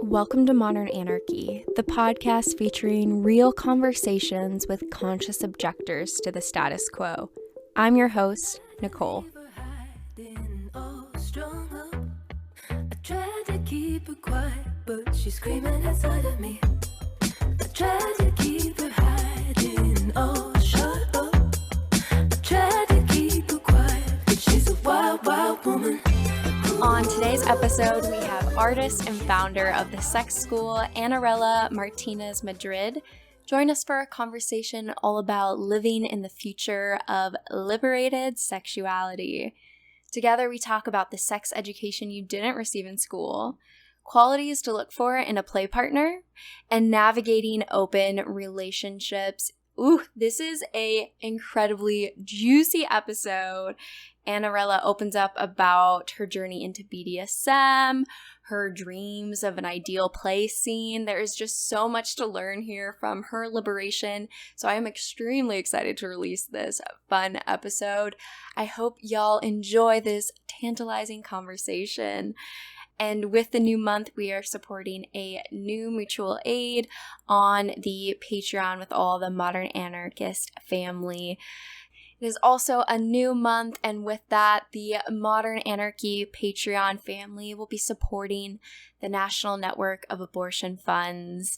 Welcome to Modern Anarchy, the podcast featuring real conversations with conscious objectors to the status quo. I'm your host, Nicole. I tried to keep her quiet, but she's screaming inside of me. I tried to keep her hiding, oh, shut up. I tried to keep her quiet, but she's a wild, wild woman. On today's episode, we have artist and founder of the sex school, Anarella Martinez-Madrid. Join us for a conversation all about living in the future of liberated sexuality. Together, we talk about the sex education you didn't receive in school, qualities to look for in a play partner, and navigating open relationships. Ooh, this is a incredibly juicy episode. Anarella opens up about her journey into BDSM, her dreams of an ideal play scene. There is just so much to learn here from her liberation, so I am extremely excited to release this fun episode. I hope y'all enjoy this tantalizing conversation. And with the new month, we are supporting a new mutual aid on the Patreon with all the Modern Anarchist family. It is also a new month, and with that, the Modern Anarchy Patreon family will be supporting the National Network of Abortion Funds.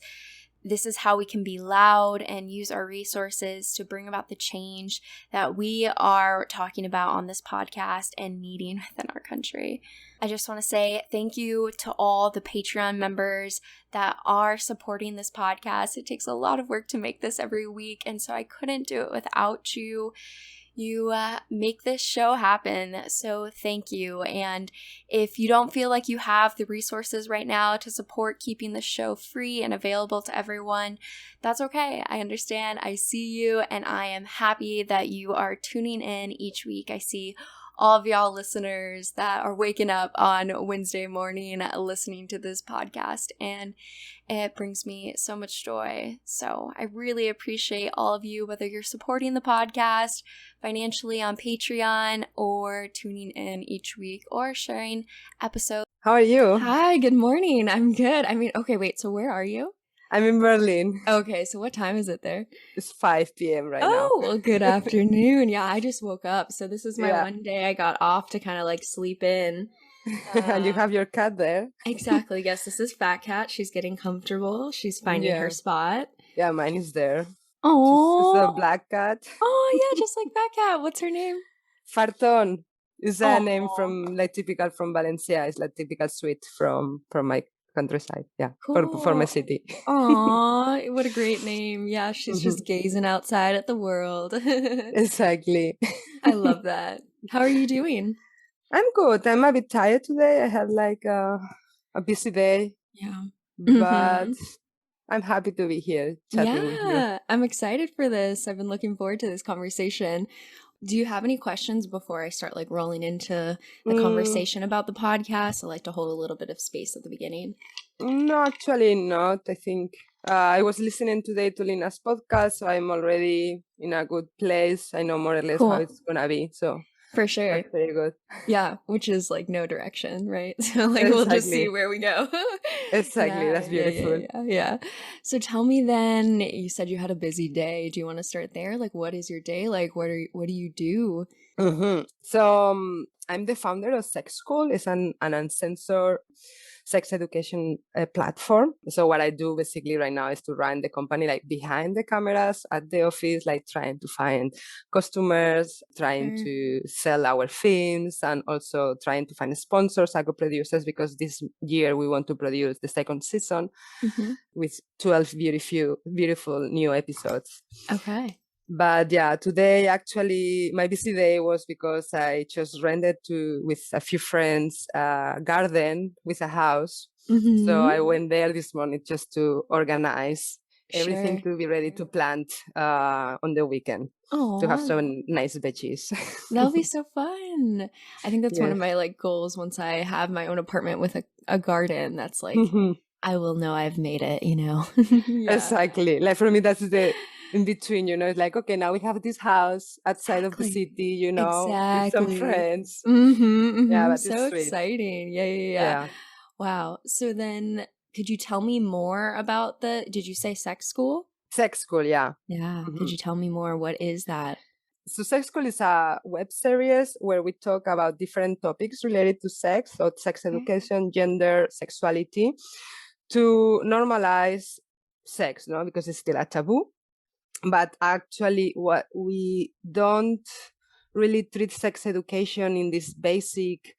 This is how we can be loud and use our resources to bring about the change that we are talking about on this podcast and needing within our country. I just want to say thank you to all the Patreon members that are supporting this podcast. It takes a lot of work to make this every week, and so I couldn't do it without you. You make this show happen, so thank you. And if you don't feel like you have the resources right now to support keeping the show free and available to everyone, that's okay. I understand. I see you, and I am happy that you are tuning in each week. I see all of y'all listeners that are waking up on Wednesday morning listening to this podcast, and it brings me so much joy. So I really appreciate all of you, whether you're supporting the podcast financially on Patreon or tuning in each week or sharing episodes. How are you? Hi, good morning. I'm good. Okay, wait, so where are you? I'm in Berlin. Okay, so what time is it there? It's 5 p.m. right now. Oh, well, good afternoon. Yeah, I just woke up. So this is my one day I got off to kind of like sleep in. And you have your cat there. Exactly. Yes, this is Fat Cat. She's getting comfortable. She's finding her spot. Yeah, mine is there. Oh, it's a black cat. Oh, yeah, just like Fat Cat. What's her name? Farton. Is a name from like typical from Valencia. It's like typical sweet from my countryside. Yeah, cool. for my city. Aw, what a great name. Yeah, she's just gazing outside at the world. Exactly. I love that. How are you doing? I'm good. I'm a bit tired today. I had like a busy day. Yeah. But I'm happy to be here chatting with you. Yeah, I'm excited for this. I've been looking forward to this conversation. Do you have any questions before I start like rolling into the conversation about the podcast? I like to hold a little bit of space at the beginning. No, actually not. I think I was listening today to Lina's podcast, so I'm already in a good place. I know more or less how it's gonna be. So for sure. That's very good. Yeah, which is like no direction, right? So like we'll just see where we go. Exactly. That's beautiful. Yeah. So tell me then, you said you had a busy day. Do you want to start there? Like what is your day like? What do you do? So I'm the founder of Sex School. It's an uncensored sex education platform. So what I do basically right now is to run the company like behind the cameras at the office, like trying to find customers, trying to sell our films, and also trying to find sponsors, co-producers, because this year we want to produce the second season with 12 beautiful new episodes. Okay. But yeah, today actually my busy day was because I just rented with a few friends a garden with a house. So I went there this morning just to organize everything to be ready to plant on the weekend. To have some nice veggies. That'll be so fun. I think that's one of my like goals once I have my own apartment with a garden. That's like I will know I've made it, you know. Exactly. Like for me, that's the in between, you know, it's like, okay, now we have this house outside of the city, you know, with some friends. Yeah, but so it's sweet. exciting. Yeah. Wow. So then could you tell me more about did you say sex school? Sex School, yeah. Yeah. Mhm. Could you tell me more? What is that? So Sex School is a web series where we talk about different topics related to sex, so sex education, gender, sexuality, to normalize sex, no, because it's still a taboo. But actually, what we don't really treat sex education in this basic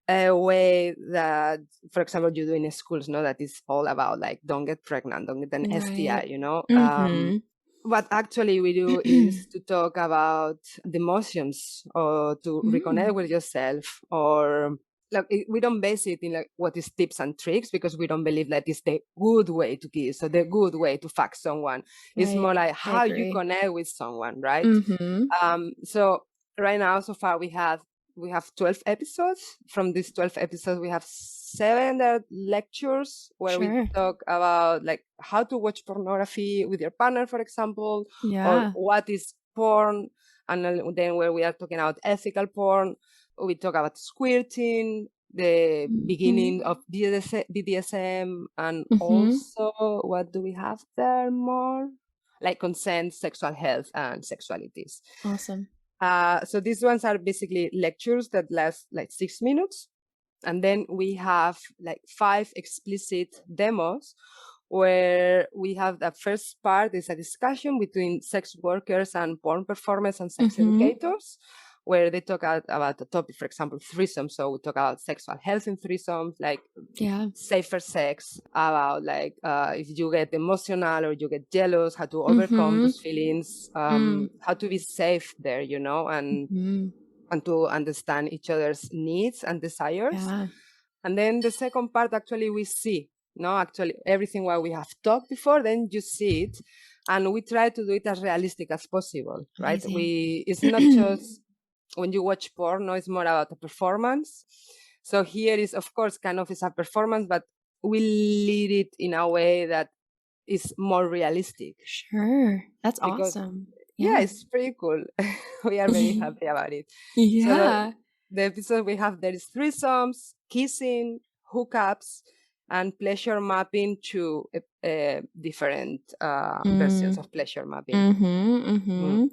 way that, for example, you do in schools, no, that is all about like don't get pregnant, don't get an STI, Right. you know. Mm-hmm. What actually we do is to talk about the emotions or to reconnect with yourself, or like we don't base it in like what is tips and tricks, because we don't believe that is the good way to kiss or the good way to fuck someone. It's Right. more like I how you agree. connect with someone, right? Mm-hmm. So right now, so far we have 12 episodes. From these 12 episodes, we have 7 that are lectures where we Sure. talk about like how to watch pornography with your partner, for example, or Yeah. what is porn. And then where we are talking about ethical porn, we talk about squirting, the beginning of BDSM, and Mm-hmm. also what do we have there more? Like consent, sexual health, and sexualities. Awesome. So these ones are basically lectures that last like 6 minutes. And then we have like 5 explicit demos where we have the first part is a discussion between sex workers and porn performers and sex educators, where they talk about the topic, for example, threesome. So we talk about sexual health in threesomes, like Yeah. safer sex, about like if you get emotional or you get jealous, how to overcome those feelings, how to be safe there, you know, and to understand each other's needs and desires. Yeah. And then the second part, actually, we see, no, actually everything what we have talked before, then you see it, and we try to do it as realistic as possible, right? Amazing. It's not just when you watch porn, no, it's more about a performance. So here is, of course, kind of is a performance, but we lead it in a way that is more realistic. Sure. That's Because awesome. yeah, Yeah. it's pretty cool. We are very happy about it. So Yeah. the episode we have, there is threesomes, kissing, hookups, and pleasure mapping to different versions of pleasure mapping. Mm.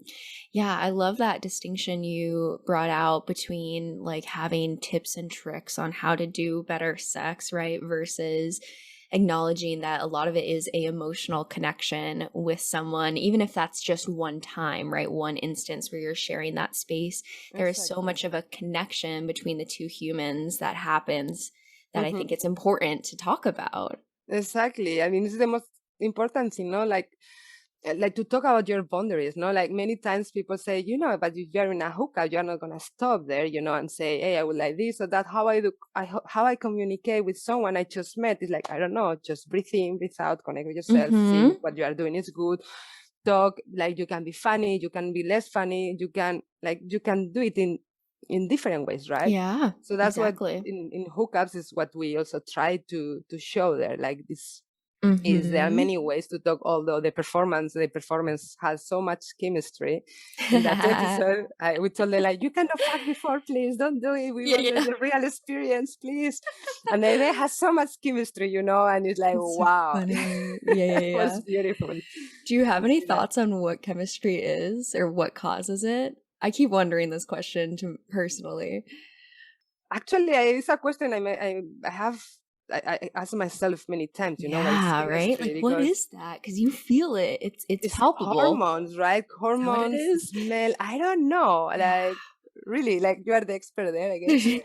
Yeah, I love that distinction you brought out between like having tips and tricks on how to do better sex, right? Versus acknowledging that a lot of it is a emotional connection with someone, even if that's just one time, right? One instance where you're sharing that space. There is so Exactly. much of a connection between the two humans that happens that I Mhm. think it's important to talk about. Exactly. I mean, it's the most important thing, no? Like to talk about your boundaries, no? Like many times people say, you know, but if you're in a hookup, you're not gonna stop there, you know, and say, hey, I would like this or that. How I do, how I communicate with someone I just met is like, I don't know, just breathe in, breathe out, connect with yourself, see what you are doing is good. Talk, like you can be funny, you can be less funny, you can do it in different ways, right? Yeah, So that's what exactly. in hookups is what we also try to show there. Like this is there are Mm-hmm. many ways to talk, although the performance has so much chemistry. In that episode, we told them like, you cannot fuck before, please don't do it, we Yeah, want yeah. the real experience, please. And they has so much chemistry, you know, and it's like, It's so wow. funny. Yeah, yeah, It yeah. was beautiful Do you have to any see that. thoughts on what chemistry is or what causes it? I keep wondering this question to personally. Actually, it's a question I have I ask myself many times, you know, what is Yeah, right? chemistry? Like what Because is that? Because you feel it. It's it's palpable. hormones, right? Is that what it Hormones, is? smell. I don't know. Yeah. Like, really, like you are the expert there, I guess.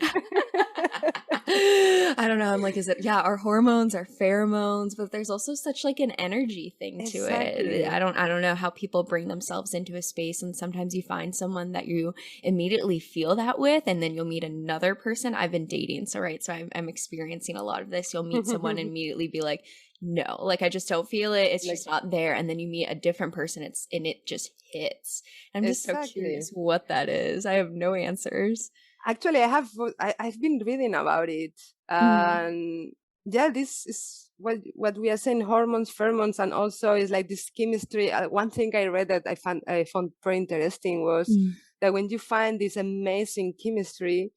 I don't know. I'm like, is it, yeah, our hormones are pheromones, but there's also such like an energy thing to it. Exactly. I don't know how people bring themselves into a space, and sometimes you find someone that you immediately feel that with, and then you'll meet another person. I've been dating, so right, so I'm experiencing a lot of this. You'll meet someone and immediately be like, no, like I just don't feel it. It's Like, just not there. And then you meet a different person, and it just hits. I'm just so exactly. curious what that is. I have no answers. Actually, I've been reading about it, Mm. and yeah, this is what we are saying, hormones, pheromones, and also is like this chemistry. One thing I read that I found very interesting was Mm. that when you find this amazing chemistry,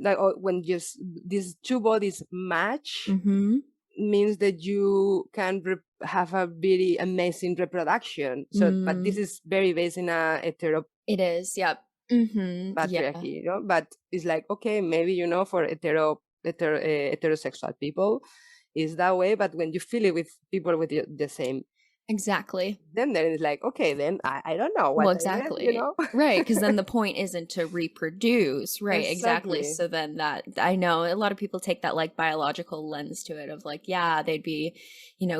like when just these two bodies match, Mm-hmm. means that you can have a very amazing reproduction. So, but this is very based in a It is. Yep. Mm-hmm. Yeah. patriarchy, but it's like, okay, maybe, for heterosexual people is that way, but when you feel it with people with the same, Exactly. then it's like, okay, then I don't know what Well, I meant, exactly. Right, because then the point isn't to reproduce. Right, exactly. Exactly. So then that, I know a lot of people take that like biological lens to it of like, yeah, they'd be,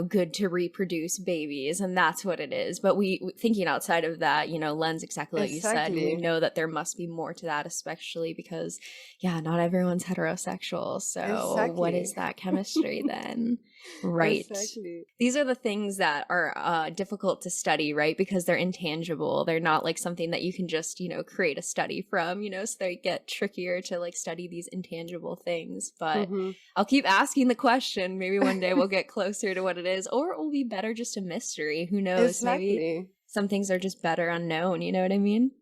good to reproduce babies, and that's what it is. But thinking outside of that, lens, exactly like you said, we Exactly. know that there must be more to that, especially because, yeah, not everyone's heterosexual. So what is Exactly. that chemistry then? Right. Exactly. These are the things that are difficult to study, right? Because they're intangible. They're not like something that you can just, create a study from, so they get trickier to like study these intangible things. But Mhm. I'll keep asking the question. Maybe one day we'll get closer to what it is, or it will be better just a mystery. Who knows? Maybe Exactly. some things are just better unknown. You know what I mean?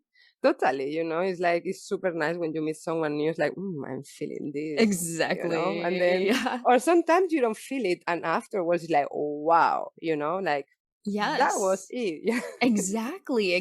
Totally, it's like, it's super nice when you meet someone new. It's like, I'm feeling this, Exactly. and then, Yeah. or sometimes you don't feel it, and afterwards it's like, oh, wow, like that was Yes. it. Exactly.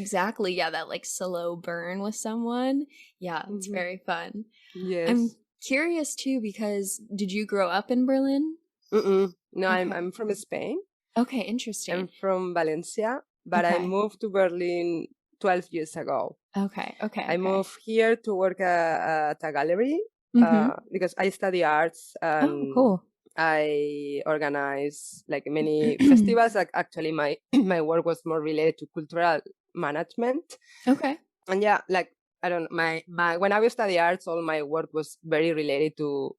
Yeah, that like slow burn with someone. Yeah, it's Mhm. very fun. I'm Yes. curious too because did you grow up in Berlin? No, Okay. I'm from Spain. Okay, I'm interesting. from Valencia, but I Okay. moved to Berlin 12 years ago. Okay. I moved here to work at a gallery Mm-hmm. because I study arts, Oh, and cool. I organize like many festivals. Like, actually, my my work was more related to cultural management, Okay. and yeah, like, I don't, my when I was study arts, all my work was very related to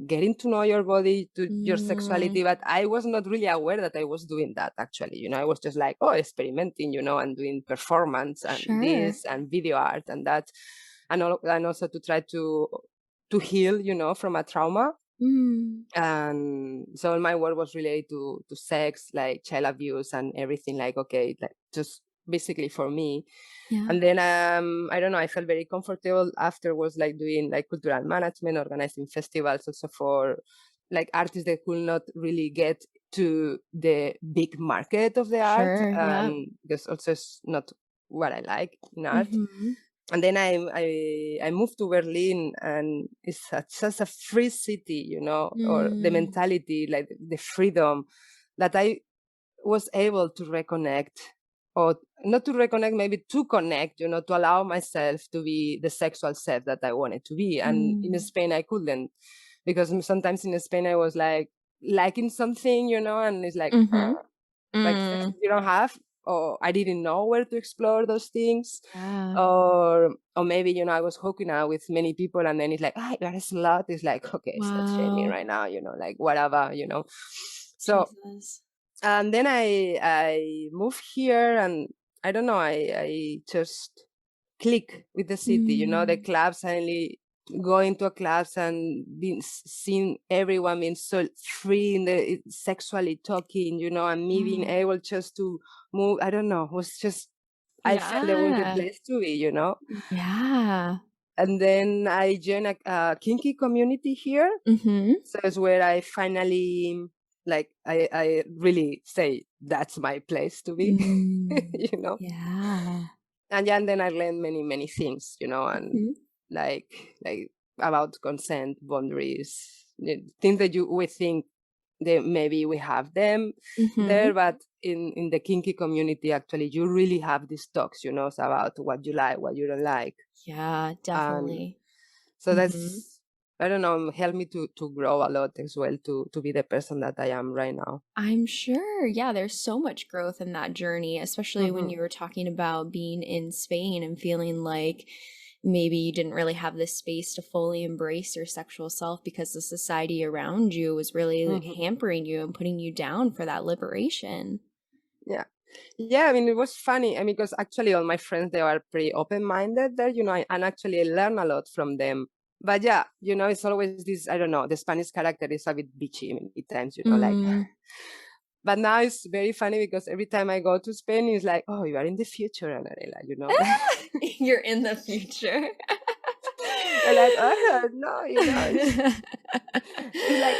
getting to know your body, to your Mm, sexuality, but I was not really aware that I was doing that. Actually, I was just like, oh, experimenting, and doing performance and sure. this and video art and that, and also to try to heal, from a trauma. Mm, And so all my work was related to sex, like child abuse and everything, like, okay, like, just basically for me. yeah. And then I don't know, I felt very comfortable afterwards, like doing like cultural management, organizing festivals also for like artists that could not really get to the big market of the art, Sure. Yeah. and because also it's not what I like in art. Mm-hmm. And then I moved to Berlin, and it's such a free city, or the Mm, mentality, like the freedom, that I was able to reconnect, or not to reconnect, maybe to connect, to allow myself to be the sexual self that I wanted to be. And in mm, Spain, I couldn't, because sometimes in Spain, I was like liking something, and it's like, mm-hmm. like sex Mm, you don't have, or I didn't know where to explore those things, yeah. or maybe, I was hooking out with many people, and then it's like, you're a slut. It's like, okay, stop shaming Wow. right now, like, whatever. So, Jesus. and then I moved here, and I don't know, I just click with the city, the Mm, club, suddenly going to a clubs and being seeing everyone being so free in the sexually talking, and me being yeah. able just to move. I don't know, it was just, I felt that was the Yeah. place to be. Yeah. And then I joined a kinky community here. Mm-hmm. So it's where I finally, like, I really say that's my place to be, Mm, you know. yeah. And yeah, and then I learned many, many things, and Mhm. like about consent, boundaries, things that we think that maybe we have them there, Mhm. but in the kinky community, actually, you really have these talks, about what you like, what you don't like. Yeah, And definitely. so Mhm. that's, I don't know, helped me to grow a lot as well, to be the person that I am right now. I'm sure. Yeah, there's so much growth in that journey, especially when Hmm. you were talking about being in Spain and feeling like maybe you didn't really have this space to fully embrace your sexual self because the society around you was really Hmm. hampering you and putting you down for that liberation. Yeah. Yeah, I mean, it was funny. I mean, because actually all my friends, they are pretty open-minded there, and actually I learn a lot from them. But yeah, it's always this, I don't know, the Spanish character is a bit bitchy many times, like. Mm. But now it's very funny because every time I go to Spain, it's like, oh, you are in the future, Anarella, like. You're in the future. And like, I don't know, it's like,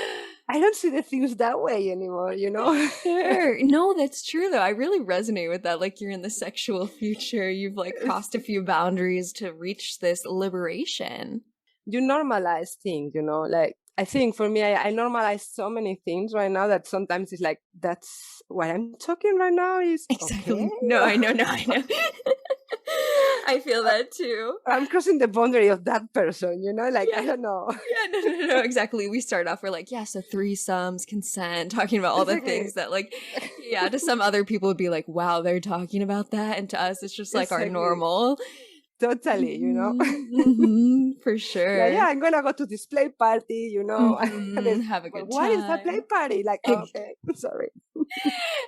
I don't see the things that way anymore, Sure. No, that's true though. I really resonate with that. Like you're in the sexual future. You've like crossed a few boundaries to reach this liberation. You normalize things, like I think for me, I normalize so many things right now that sometimes it's like, that's what I'm talking right now is Exactly. okay. No, I know. I feel that too. I'm crossing the boundary of that person, like, Yeah. I don't know. Yeah, no, exactly. We start off, we're like, yeah, so threesomes, consent, talking about all the Exactly. things that like, yeah, to some other people would be like, wow, they're talking about that. And to us, it's just like our Exactly. normal. Totally, For sure. Like, yeah, I'm gonna go to this play party, Have a good what is that play time. party? Like, okay, sorry.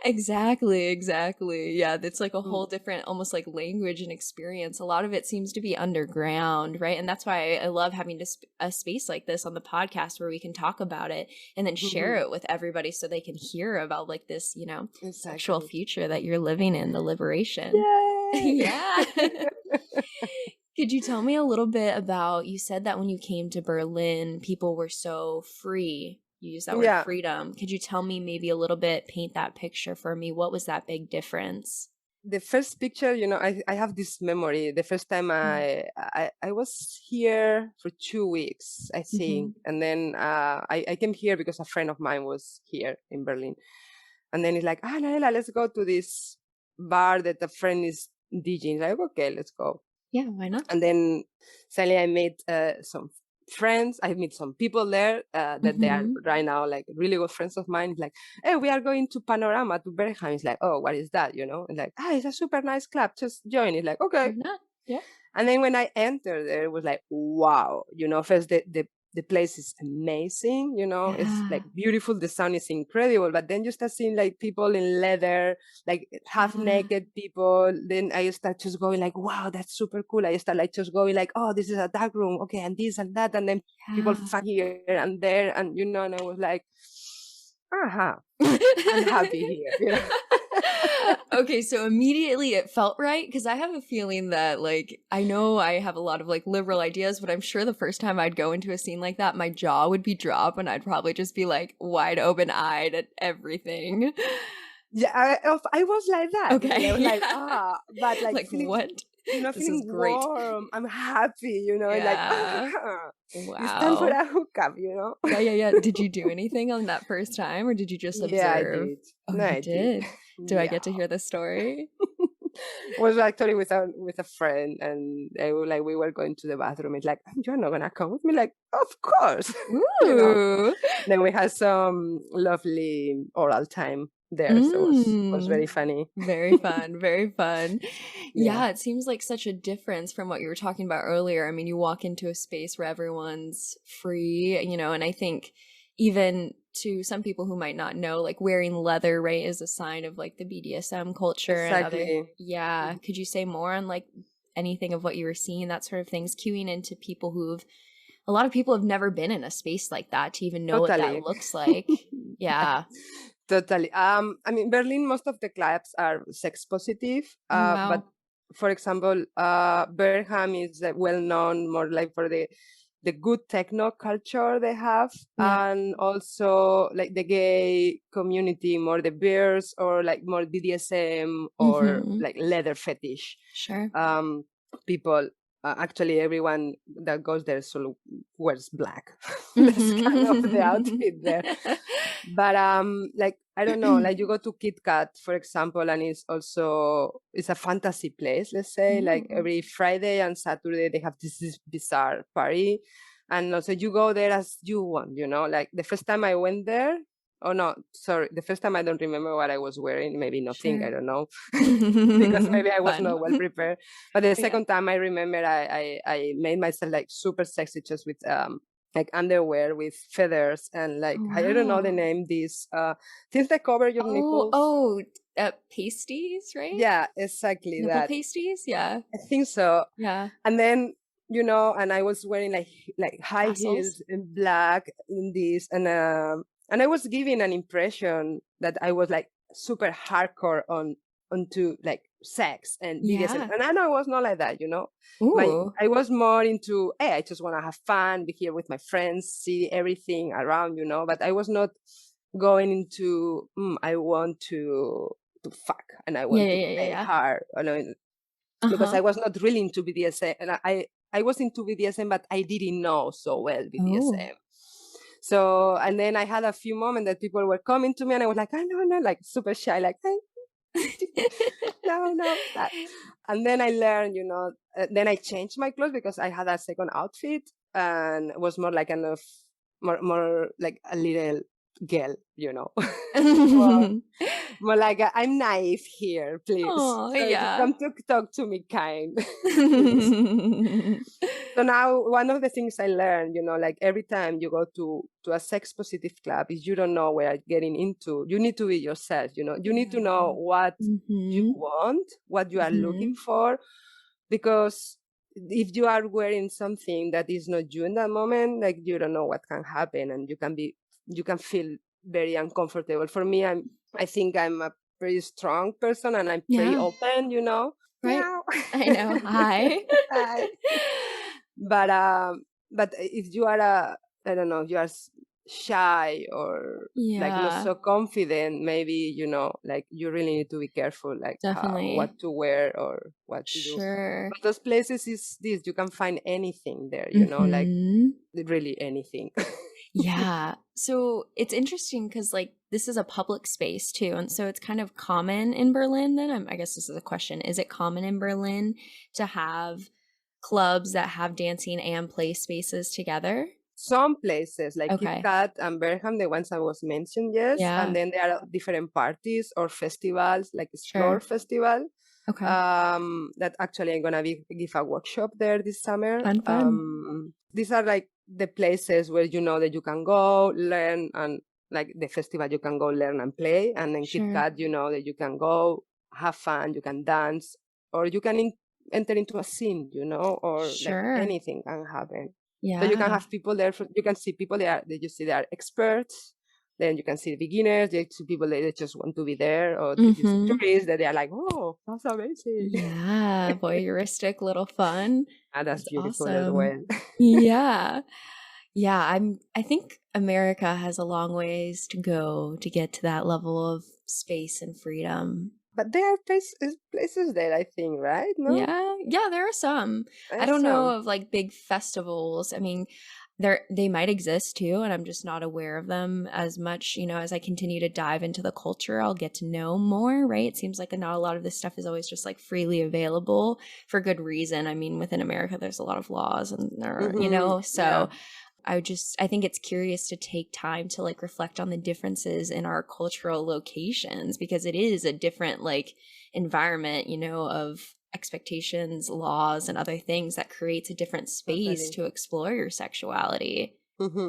Exactly. Yeah, it's like a whole different, almost like language and experience. A lot of it seems to be underground, right? And that's why I love having a space like this on the podcast where we can talk about it and then share it with everybody so they can hear about like this, sexual future that you're living in, the liberation. Yay! Yeah. Could you tell me a little bit about, you said that when you came to Berlin, people were so free. You used that word freedom. Could you tell me maybe a little bit, paint that picture for me? What was that big difference? The first picture, I have this memory. The first time I was here for 2 weeks, I think. And then I came here because a friend of mine was here in Berlin. And then it's like, Anarella, let's go to this bar that a friend is DJing. Like, okay, let's go. Yeah, why not? And then suddenly I met some friends. I meet some people there that they are right now like really good friends of mine. It's like, hey, we are going to Panorama to Bergheim. It's like, oh, what is that? It's like, it's a super nice club. Just join. It's like, okay. Why not? Yeah. And then when I entered there, it was like, wow. First the place is amazing. It's like beautiful. The sound is incredible. But then you start seeing like people in leather, like half naked people. Then I start just going like, wow, that's super cool. I start like just going like, oh, this is a dark room. Okay. And this and that. And then people find here and there. And, and I was like, I'm happy here. Okay, so immediately it felt right because I have a feeling that like I know I have a lot of like liberal ideas, but I'm sure the first time I'd go into a scene like that, my jaw would be dropped and I'd probably just be like wide open eyed at everything. Yeah, I was like that. Okay, I was like, but like feeling, what? This feeling is great. Warm. I'm happy, like, wow. It's time for a hookup, Yeah. Did you do anything on that first time, or did you just observe? Yeah, I did. Oh, no, I did. Do I get to hear the story? Was actually with a friend, and we were going to the bathroom. It's like, you're not gonna come with me? Like, of course. Ooh. Then we had some lovely oral time there, so it was very funny. Very fun, very fun. Yeah, it seems like such a difference from what you were talking about earlier. I mean, you walk into a space where everyone's free, and I think even to some people who might not know, like wearing leather, right, is a sign of like the BDSM culture. Exactly. And could you say more on like anything of what you were seeing, that sort of things, cueing into people a lot of people have never been in a space like that to even know what that looks like. Yeah. Totally. I mean, Berlin, most of the clubs are sex positive. Wow. But for example, Bergheim is well known more like for the good techno culture they have, and also like the gay community, more the bears or like more BDSM or like leather fetish. Sure. People. Actually, everyone that goes there sort of wears black. That's kind of the outfit there. But like I don't know, like you go to Kit Kat, for example, and it's a fantasy place. Let's say like every Friday and Saturday they have this bizarre party, and also you go there as you want. Like the first time I went there. Oh no, sorry. The first time I don't remember what I was wearing. Maybe nothing. Sure. I don't know, because maybe I was not well prepared. But the second time I remember, I made myself like super sexy, just with like underwear with feathers and like I don't know the name. These things that cover your nipples. Pasties, right? Yeah, exactly. Nipple pasties. Yeah, I think so. Yeah, and then. And I was wearing like high heels in black in this, and I was giving an impression that I was like super hardcore onto like sex and BDSM. Yeah. And I know it was not like that, Ooh. I was more into, hey, I just want to have fun, be here with my friends, see everything around, but I was not going into, I want to fuck and I Yeah, want yeah, to yeah, yeah, play yeah. hard, because Uh-huh. I was not really into BDSM. And I was into BDSM, but I didn't know so well Oh. BDSM. So, and then I had a few moments that people were coming to me and I was like, I know, like super shy, like, hey, no, that. And then I learned, then I changed my clothes because I had a second outfit and it was more like more like a little girl, more, more like I'm naive here, please. Oh, So you yeah. come to talk to me kind, please. So now one of the things I learned, like every time you go to a sex positive club, is you don't know where you're getting into. You need to be yourself, you need to know what you Mm-hmm. want, what you are looking Mm-hmm. for, because if you are wearing something that is not you in that moment, like you don't know what can happen and you can feel very uncomfortable. For me, I think I'm a pretty strong person and I'm pretty Yeah. open, Right. Meow. I know. Hi. Hi. But if you are I don't know, you are shy or like not Yeah, so confident, maybe like you really need to be careful, like definitely. what to wear or what to do. Sure. But those places is this, you can find anything there, like Mm-hmm. really anything. Yeah. So it's interesting because, like, this is a public space too. And so it's kind of common in Berlin, then. I guess this is a question. Is it common in Berlin to have clubs that have dancing and play spaces together? Some places like Kit Okay. Kat and Berham, the ones I was mentioned, yes. And Yeah. then there are different parties or festivals, like Explore Sure. Festival. Okay. That actually I'm gonna give a workshop there this summer. Fun, fun. These are like the places where that you can go learn, and like the festival you can go learn and play. And then Kit Sure. Kat, that you can go have fun, you can dance, or you can enter into a scene, or like Sure. anything can happen. So you can Yeah. have people there. You can see people there that you see they are experts. Then you can see beginners. You see people that just want to be there, or did you see Mm-hmm. tourists that they are like, oh, that's amazing. Yeah. Voyeuristic little fun. And that's That's beautiful as awesome. well. Yeah. Yeah, I think America has a long ways to go to get to that level of space and freedom. But there are places there, I think, right? No, Yeah, yeah, there are some. I there's don't know some. of like big festivals. I mean, they might exist too, and I'm just not aware of them as much. As I continue to dive into the culture, I'll get to know more, right? It seems like not a lot of this stuff is always just like freely available for good reason. I mean, within America, there's a lot of laws and Yeah. so I think it's curious to take time to like reflect on the differences in our cultural locations, because it is a different like environment, of expectations, laws, and other things that creates a different space Totally. to explore your sexuality.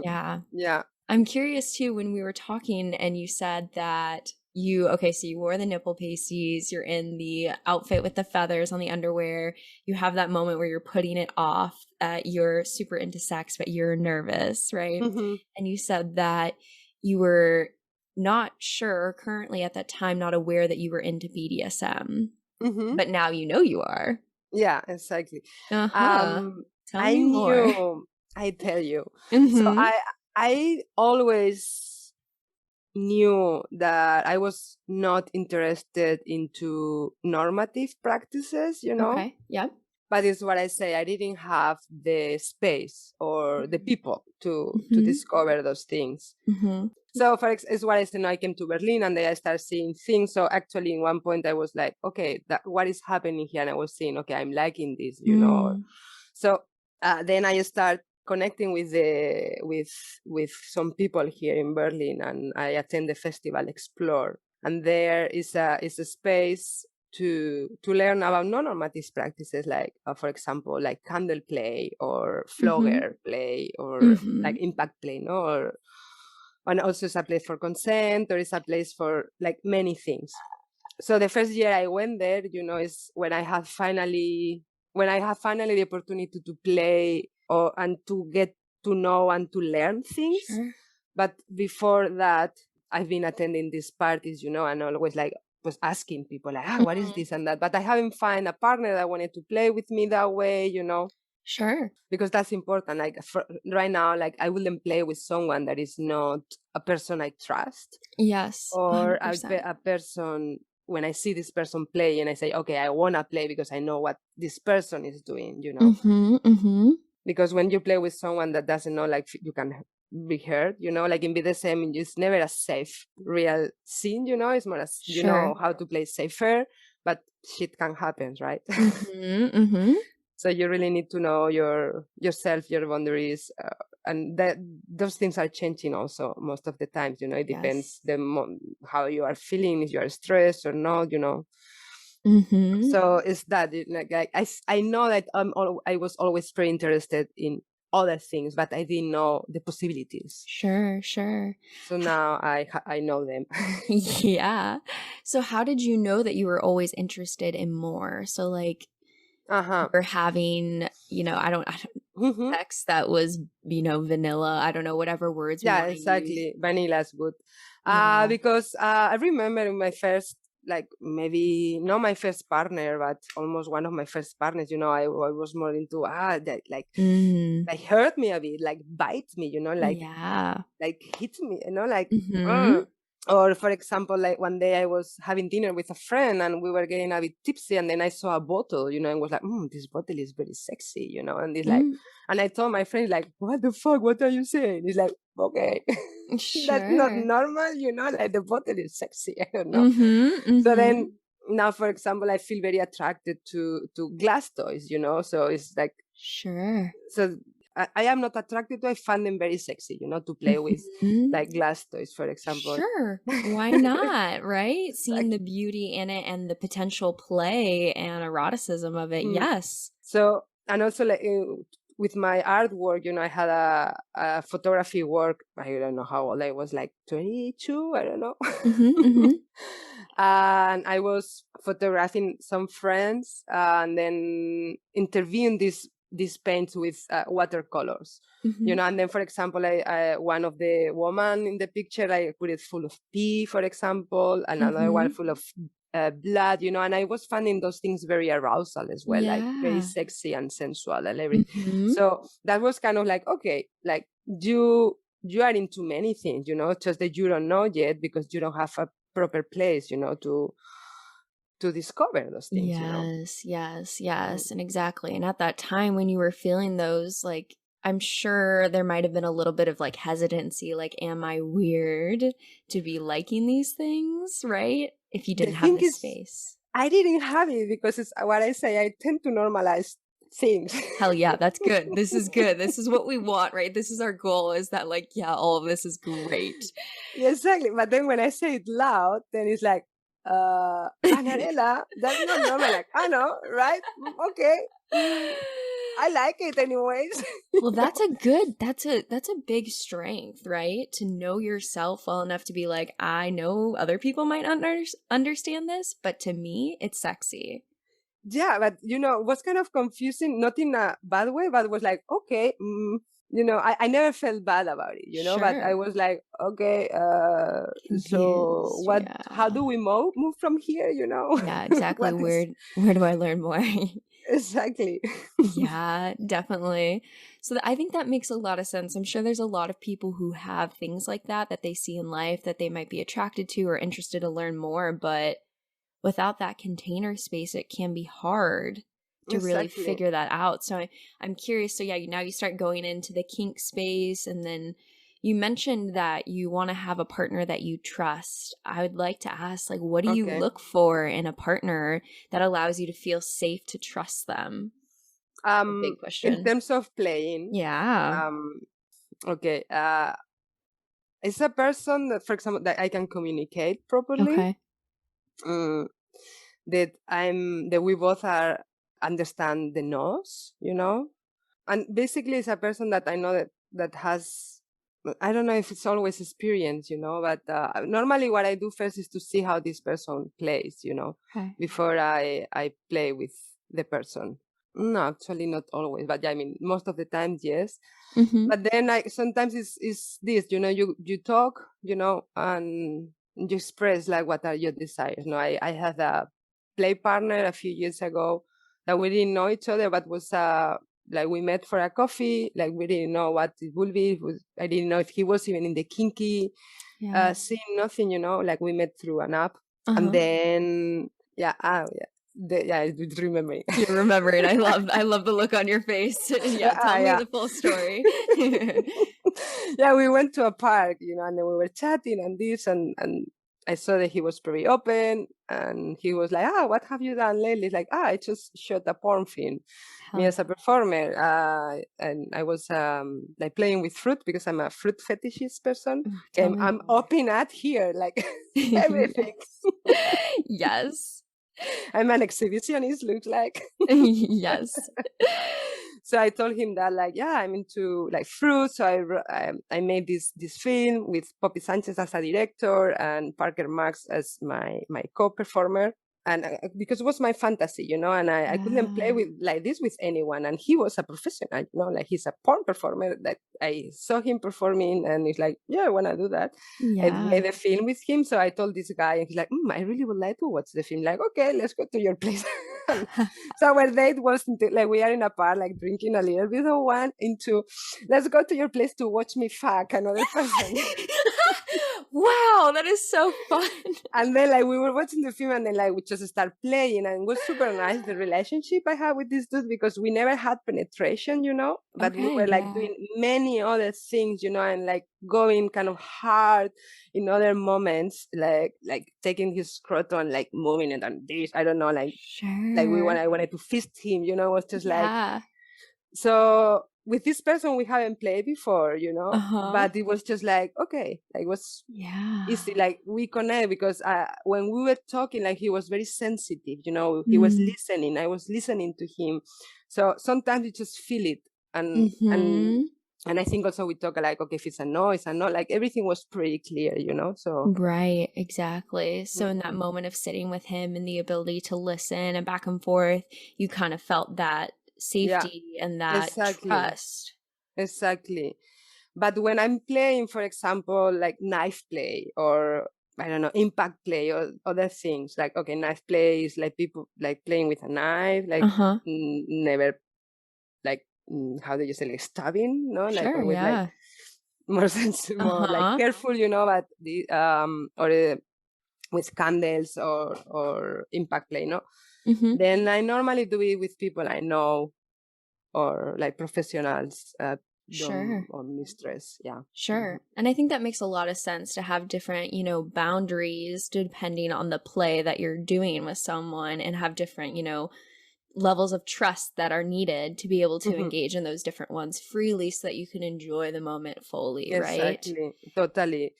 Yeah. Yeah. I'm curious too, when we were talking and you said that so you wore the nipple pasties, you're in the outfit with the feathers on the underwear, you have that moment where you're putting it off, you're super into sex, but you're nervous, right? hmm And you said that you were not sure currently at that time, not aware that you were into BDSM, hmm but now you are. Yeah, exactly. Uh-huh. Um, Tell I me more. knew. I tell you. So Mm-hmm. I always knew that I was not interested into normative practices, Okay. Yep. but it's what I say, I didn't have the space or the people to Mm-hmm. discover those things. Mm-hmm. So it's what I said, I came to Berlin and then I started seeing things. So actually in one point I was like, okay, what is happening here? And I was saying, okay, I'm liking this. Mm. So then I start connecting with some people here in Berlin, and I attend the festival Explore, and there is a space to learn about non-normative practices, like for example, like candle play or Mhm. flogger play or like Mhm. impact play, no? And also it's a place for consent, or it's a place for like many things. So the first year I went there, is when I had finally the opportunity to play and to get to know and to learn things. Sure. But before that, I've been attending these parties, and always like was asking people like, what is Mhm. this and that? But I haven't found a partner that wanted to play with me that way, Sure. because that's important. Like right now, like I wouldn't play with someone that is not a person I trust, Yes. or 100%. a person when I see this person play and I say, okay, I want to play because I know what this person is doing. Mhm. Mhm. Because when you play with someone that doesn't know, like you can be hurt, like in BDSM, it's never a safe real scene, it's more as you know Sure. how to play safer, but shit can happen, right? Mhm. Mhm. So you really need to know yourself, your boundaries, and that those things are changing also most of the times. It depends Yes. how you are feeling, if you are stressed or not. Mhm. So it's that I know that I was always very interested in other things, but I didn't know the possibilities. Sure, sure. So now I know them. Yeah. So how did you know that you were always interested in more? So like you Uh-huh. were having, I don't Hmm. sex that was, vanilla. I don't know, whatever words we Yeah, want to use. exactly. Vanilla is good. Yeah. Because I remember in my first, like maybe not my first partner, but almost one of my first partners. I was more into that Mm. like hurt me a bit, like bite me, Yeah. like hit me, like. Mhm. Or for example, like one day I was having dinner with a friend and we were getting a bit tipsy, and then I saw a bottle, and was like, this bottle is very sexy, and it's like, Mm. and I told my friend like, what the fuck, what are you saying? He's like, okay, that's not Sure. normal, like the bottle is sexy. I don't know. Mhm. So Mhm. then now, for example, I feel very attracted to glass toys, so it's like, Sure. so I am not attracted to. I find them very sexy, to play with, Mhm. like glass toys, for example. Sure. Why not, right? Seeing the Like, beauty in it and the potential play and eroticism of it. mm. Yes. So, and also like with my artwork, I had a photography work. I don't know how old I was, like 22. I don't know. Mhm. Mhm. And I was photographing some friends, and then interviewing these paints with watercolors. Mhm. And then, for example, I one of the woman in the picture, I put it full of pee, for example, another one Mhm. full of blood, and I was finding those things very arousal as well, like very Yeah. sexy and sensual and everything. Mhm. So that was kind of like, okay, like you are into many things, just that you don't know yet because you don't have a proper place, to discover those things. Yes, yes, Mm. yes, and exactly. And at that time when you were feeling those, like, I'm sure there might have been a little bit of like hesitancy, like, am I weird to be liking these things, right? If you The didn't have thing the is, space. I didn't have it because it's what I say. I tend to normalize things. Hell yeah, that's good. This is good. This is what we want, right? This is our goal, is that like, yeah, all of this is great. Yeah, exactly. But then when I say it loud, then it's like, Anarella, that's not normal. Like, I know, right? Okay. I like it anyways. Well, that's a big strength, right? To know yourself well enough to be like, I know other people might not understand this, but to me, it's sexy. Yeah, but what's kind of confusing, not in a bad way, but was like, okay, I never felt bad about it, but I Sure. was like, okay, so Confused. how Yeah. do we move from here, Yeah, exactly. what is Where do I learn more? exactly. Yeah, definitely. So I think that makes a lot of sense. I'm sure there's a lot of people who have things like that they see in life that they might be attracted to or interested to learn more, but without that container space, it can be hard to really Exactly. figure that out. So I'm curious. So yeah, now you start going into the kink space, and then you mentioned that you want to have a partner that you trust. I would like to ask, like, what do you Okay. look for in a partner that allows you to feel safe to trust them? A big In question. terms of playing, Yeah. okay, it's a person that, for example, that I can communicate properly. Okay. Mm, that we both are understand the no's, and basically it's a person that I know that has, I don't know if it's always experience, but normally what I do first is to see how this person plays, Okay. before I play with the person. No, actually not always, but yeah, I mean most of the time, yes. Mm-hmm. But then sometimes it's this, you talk, and you express like what are your desires. No, I had a play partner a few years ago that we didn't know each other, but was like we met for a coffee. Like we didn't know what it would be. I didn't know if he was even in the kinky scene. Nothing, like we met through an app, and then I did remember it. You remember it. I love the look on your face. Tell me the full story. Yeah, we went to a park, and then we were chatting and this, and I saw that he was pretty open, and he was like, what have you done lately? It's like, I just shot a porn film, me as a performer, and I was like playing with fruit because I'm a fruit fetishist person. I'm open at here, like everything. Yes. I'm an exhibitionist, looks like. Yes. So I told him that, like, I'm into like fruit. So I made this film with Poppy Sanchez as a director and Parker Marks as my co-performer. And because it was my fantasy, and I couldn't play with like this with anyone. And he was a professional, like he's a porn performer. That I saw him performing, and he's like, I want to do that. I made a film with him. So I told this guy, and he's like, I really would like to watch the film. Like, okay, let's go to your place. So our date was like, we are in a bar, like drinking a little bit of wine, into let's go to your place to watch me fuck another person. Wow, that is so fun. And then like we were watching the film, and then like we just start playing, and it was super nice, the relationship I had with this dude, because we never had penetration, but we were like doing many other things, and like going kind of hard in other moments, like taking his scrotum, like moving it and this, I don't know, like like I wanted to fist him, it was just like, so with this person we haven't played before, but it was just like, okay, like it was easy, like we connect, because when we were talking, like he was very sensitive, he was listening, I was listening to him, so sometimes you just feel it, and I think also we talk like, okay, if it's a no, like everything was pretty clear, so right, exactly. So in that moment of sitting with him and the ability to listen and back and forth, you kind of felt that safety and that trust. Exactly. But when I'm playing, for example, like knife play, or I don't know, impact play, or other things, like, okay, knife play is like people like playing with a knife, like never, like how do you say, like stabbing, no, like always like more sensitive, more like careful, but the or with candles or impact play, no. Then I normally do it with people I know, or like professionals, or mistress. And I think that makes a lot of sense, to have different, boundaries depending on the play that you're doing with someone, and have different, levels of trust that are needed to be able to engage in those different ones freely, so that you can enjoy the moment fully, right? Exactly, totally.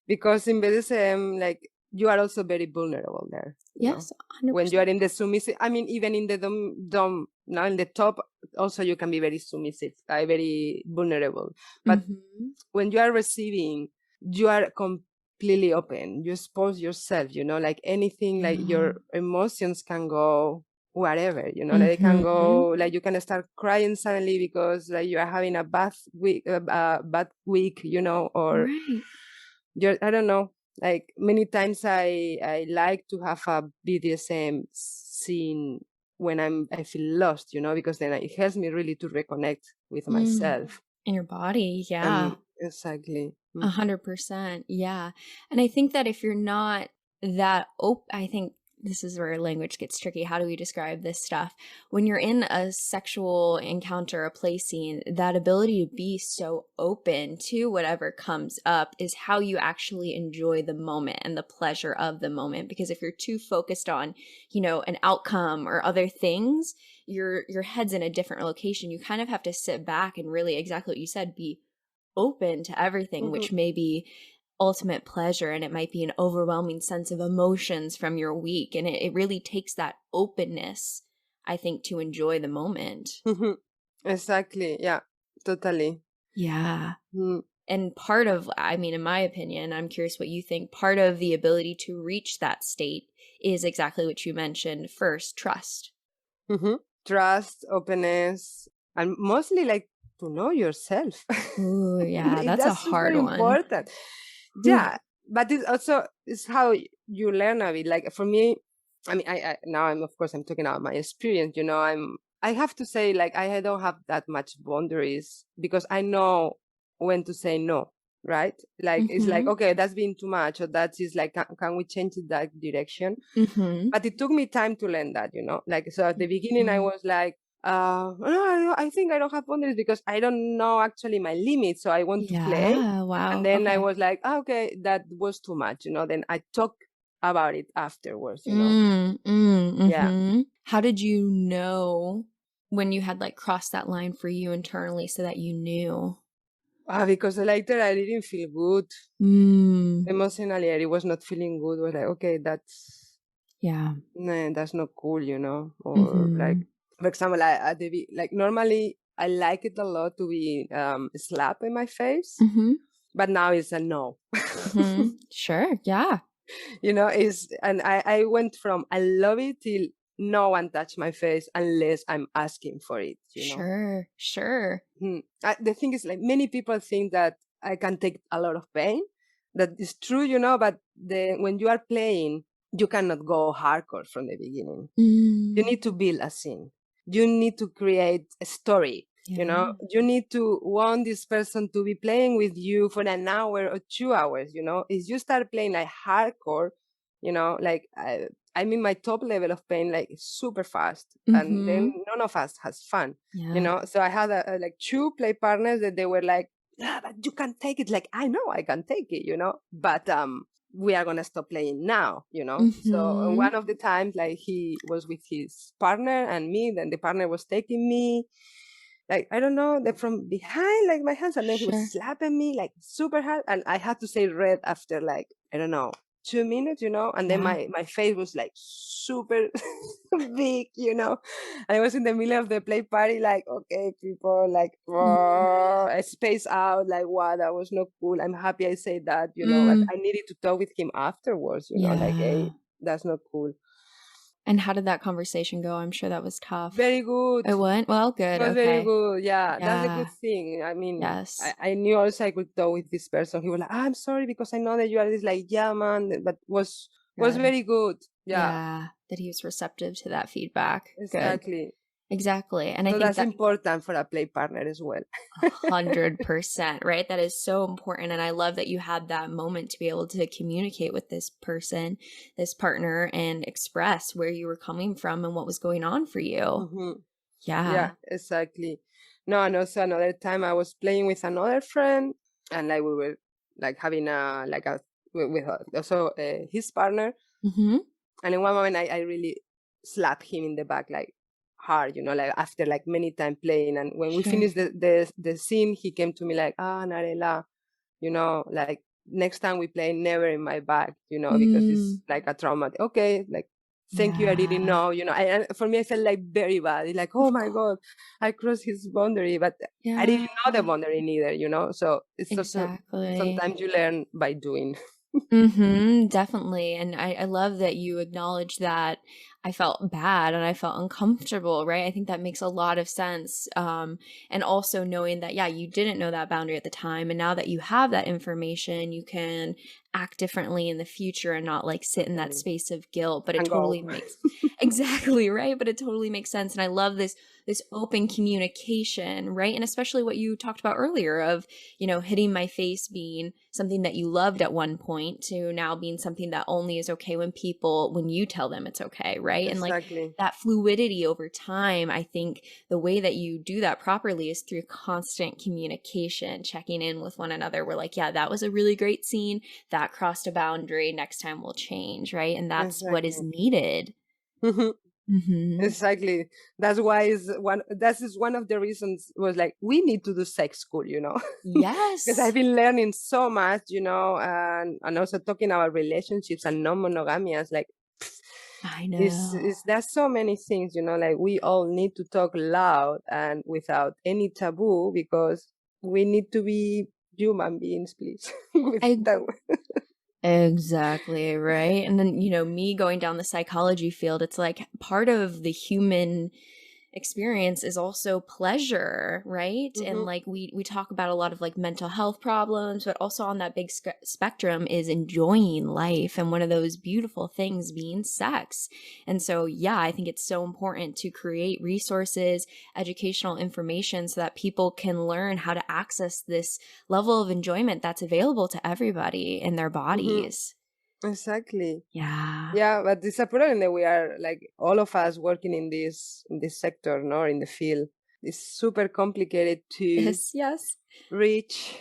Because in BDSM, like, you are also very vulnerable there. Yes, 100%. When you are in the submissive, I mean, even in the dom, now in the top, also you can be very submissive, very vulnerable. But when you are receiving, you are completely open. You expose yourself, like anything, like your emotions can go wherever, like they can go, like you can start crying suddenly because like you are having a bad week, or you're, I don't know. Like many times I like to have a BDSM scene when I feel lost, because then it helps me really to reconnect with myself. In your body, exactly. 100%, yeah. And I think that if you're not that open, I think this is where language gets tricky. How do we describe this stuff? When you're in a sexual encounter, a play scene, that ability to be so open to whatever comes up is how you actually enjoy the moment and the pleasure of the moment. Because if you're too focused on, an outcome or other things, your head's in a different location. You kind of have to sit back and really, exactly what you said, be open to everything, which may be ultimate pleasure, and it might be an overwhelming sense of emotions from your week, and it really takes that openness, I think, to enjoy the moment. Exactly. Yeah, totally. And part of, I mean, in my opinion, I'm curious what you think, part of the ability to reach that state is exactly what you mentioned first: trust. Trust, openness, and mostly like to know yourself. Ooh, yeah, that's a hard one. Important. Yeah, but it also is how you learn of it. Like for me, I mean, I now I'm of course I'm talking about my experience. I have to say, like, I don't have that much boundaries because I know when to say no, right? Like it's like, okay, that's been too much, or that is like, can we change it that direction? But it took me time to learn that, like, so at the beginning I was like, no, I think I don't have boundaries because I don't know actually my limits, so I want to play. Yeah, wow. And then I Okay. was like, okay, that was too much, then I talk about it afterwards, Yeah. How did you know when you had like crossed that line for you internally so that you knew? Because later I didn't feel good. Emotionally, I was not feeling good. I was like, okay, Yeah. nah, that's not cool, or like, for example, like normally I like it a lot to be slapped in my face, but now it's a no. Sure. Yeah. And I went from I love it till no one touch my face unless I'm asking for it, Sure. Sure. The thing is, like, many people think that I can take a lot of pain. That is true, but when you are playing, you cannot go hardcore from the beginning. You need to build a scene. You need to create a story. Yeah. You need to want this person to be playing with you for an hour or 2 hours. If you start playing like hardcore, like I'm in my top level of pain, like super fast, and then none of us has fun. Yeah. So I had like 2 play partners that they were like, yeah, but you can take it. Like, I know I can take it, but we are gonna stop playing now, So one of the times, like, he was with his partner and me, then the partner was taking me, like, I don't know, from behind, like, my hands, and then he Sure. was slapping me like super hard, and I had to say red after, like, I don't know, 2 minutes, and then Yeah. my face was like super big, and I was in the middle of the play party, like, okay, people, like, I space out, like, wow, that was not cool. I'm happy I said that, but I needed to talk with him afterwards, like, hey, that's not cool. And how did that conversation go? I'm sure that was tough. Very good. It went well. Good. It was very good. Yeah, that's a good Yeah. thing. I mean, Yes. I knew also I could talk with this person. He was like, I'm sorry because I know that you are this, like, yeah, man, but was Good. very good. Yeah. Yeah. That he was receptive to that feedback. Exactly. Good. Exactly. And I So think that's important for a play partner as well. 100%, right? That is so important. And I love that you had that moment to be able to communicate with this person, this partner, and express where you were coming from and what was going on for you. Yeah, exactly. No, and also another time I was playing with another friend, and like we were like having with also his partner. And in one moment I really slapped him in the back, like, hard, like, after like many times playing. And when we finished the scene, he came to me like, Anarella, like, next time we play, never in my back, because it's like a trauma. Okay, like, thank you, I didn't know, and for me, I felt like very bad. It's like, oh my God, I crossed his boundary, but I didn't know the boundary neither, so it's also sometimes you learn by doing. Definitely. And I love that you acknowledge that I felt bad and I felt uncomfortable, right? I think that makes a lot of sense. And also knowing that, yeah, you didn't know that boundary at the time. And now that you have that information, you can act differently in the future and not like sit in that space of guilt. But it totally makes exactly right. But it totally makes sense. And I love this open communication, right? And especially what you talked about earlier of, hitting my face being something that you loved at one point to now being something that only is okay when you tell them it's okay, right? Exactly. And like that fluidity over time, I think the way that you do that properly is through constant communication, checking in with one another. We're like, yeah, that was a really great scene. That crossed a boundary. Next time we'll change, right? And that's what is needed. Exactly. That's why that is one of the reasons was like, we need to do sex school, Yes. Because I've been learning so much, and also talking about relationships and non-monogamias, like, I know. There's so many things, like, we all need to talk loud and without any taboo, because we need to be human beings, please. Exactly, right? And then, me going down the psychology field, it's like part of the human experience is also pleasure, right? And like we talk about a lot of like mental health problems, but also on that big spectrum is enjoying life, and one of those beautiful things being sex. And so yeah, I think it's so important to create resources, educational information, so that people can learn how to access this level of enjoyment that's available to everybody in their bodies. Exactly. Yeah. Yeah, but it's a problem that we are like all of us working in this sector, no, in the field. It's super complicated to Yes. reach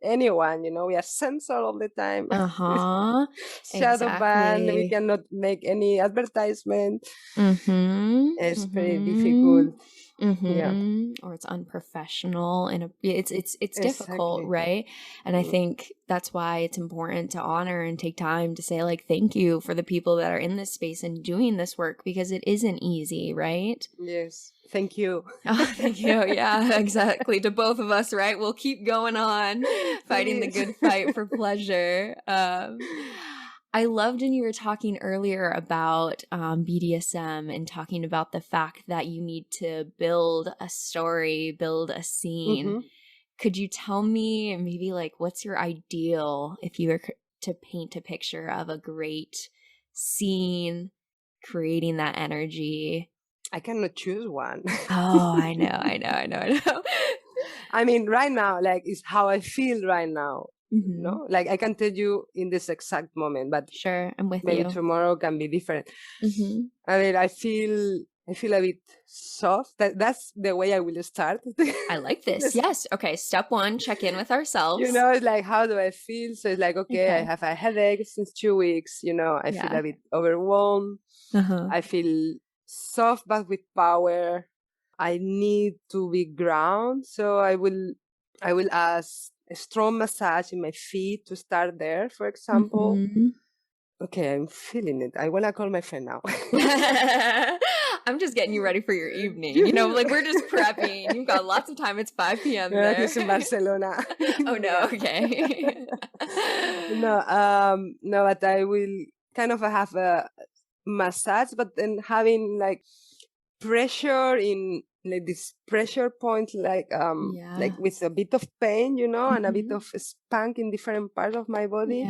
anyone. We are censored all the time. Shadow banned. We Exactly. cannot make any advertisement. It's pretty difficult. Yeah. Or it's unprofessional, and it's difficult, Exactly. right? And I think that's why it's important to honor and take time to say like thank you for the people that are in this space and doing this work, because it isn't easy, right? Yes. Thank you. Oh, thank you. Yeah, exactly. To both of us, right? We'll keep going on fighting the Please. good fight for pleasure. I loved when you were talking earlier about BDSM and talking about the fact that you need to build a story, build a scene. Could you tell me maybe like what's your ideal if you were to paint a picture of a great scene, creating that energy? I cannot choose one. Oh, I know. I mean, right now, like, it's how I feel right now. No, like I can tell you in this exact moment, but Sure, I'm with maybe you. tomorrow can be different. I mean, I feel a bit soft. That's the way I will start. I like this. Yes. Okay. Step one, check in with ourselves. It's like, how do I feel? So it's like, okay, I have a headache since 2 weeks. I feel a bit overwhelmed. I feel soft, but with power. I need to be ground. So I will ask a strong massage in my feet to start there, for example. Okay, I'm feeling it. I want to call my friend now. I'm just getting you ready for your evening. Like we're just prepping. You've got lots of time. It's 5 p.m. Yeah, there. he's in Barcelona. Oh, no. Okay. No, but I will kind of have a massage, but then having like pressure in like this pressure point, like with a bit of pain, and a bit of spank in different parts of my body.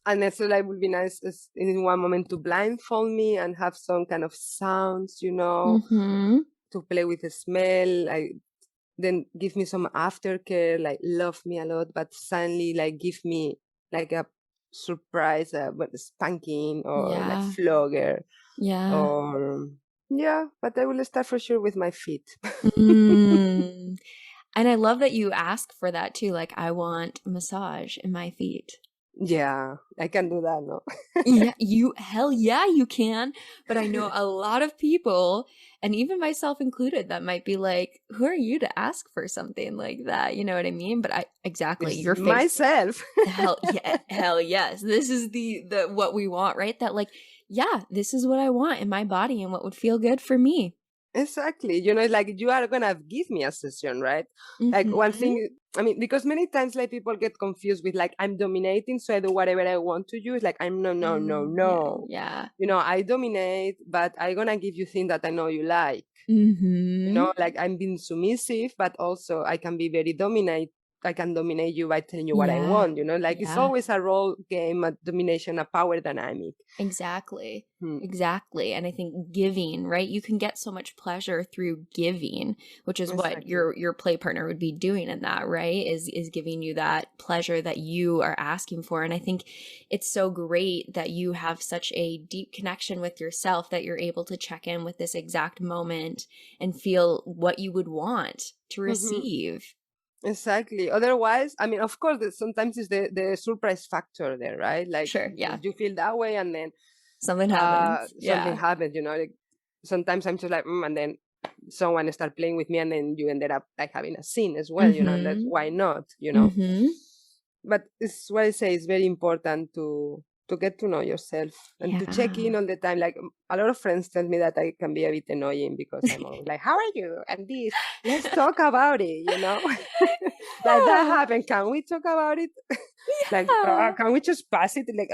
And that's like would be nice in one moment to blindfold me and have some kind of sounds, to play with the smell. Then give me some aftercare, like love me a lot, but suddenly like give me like a surprise, spanking or like flogger. But I will start for sure with my feet. And I love that you ask for that too. Like, I want massage in my feet. Yeah, I can do that, no? Hell yeah, you can. But I know a lot of people, and even myself included, that might be like, who are you to ask for something like that? You know what I mean? But your face. Myself. Hell yes. This is the what we want, right? That like, yeah, this is what I want in my body and what would feel good for me. Exactly. Like you are going to give me a session, right? Like one thing, I mean, because many times like people get confused with like, I'm dominating, so I do whatever I want to you. It's like, I'm no. Yeah. I dominate, but I'm going to give you things that I know you like. Like I'm being submissive, but also I can be very dominate. I can dominate you by telling you what I want, it's always a role game, a domination, a power dynamic. Exactly. Exactly. And I think giving, right? You can get so much pleasure through giving, which is what your play partner would be doing in that, right? Is giving you that pleasure that you are asking for. And I think it's so great that you have such a deep connection with yourself that you're able to check in with this exact moment and feel what you would want to receive. Exactly. Otherwise, I mean, of course, sometimes it's the surprise factor there, right? Like, sure, yeah, you feel that way, and then something happens. Something happens, Like sometimes I'm just like, and then someone start playing with me, and then you ended up like having a scene as well, That's why not, But it's what I say. It's very important to get to know yourself and to check in all the time. Like a lot of friends tell me that I can be a bit annoying because I'm always like, how are you? And this, let's talk about it, Like that happened. Can we talk about it? Like, Yeah. can we just pass it? Like,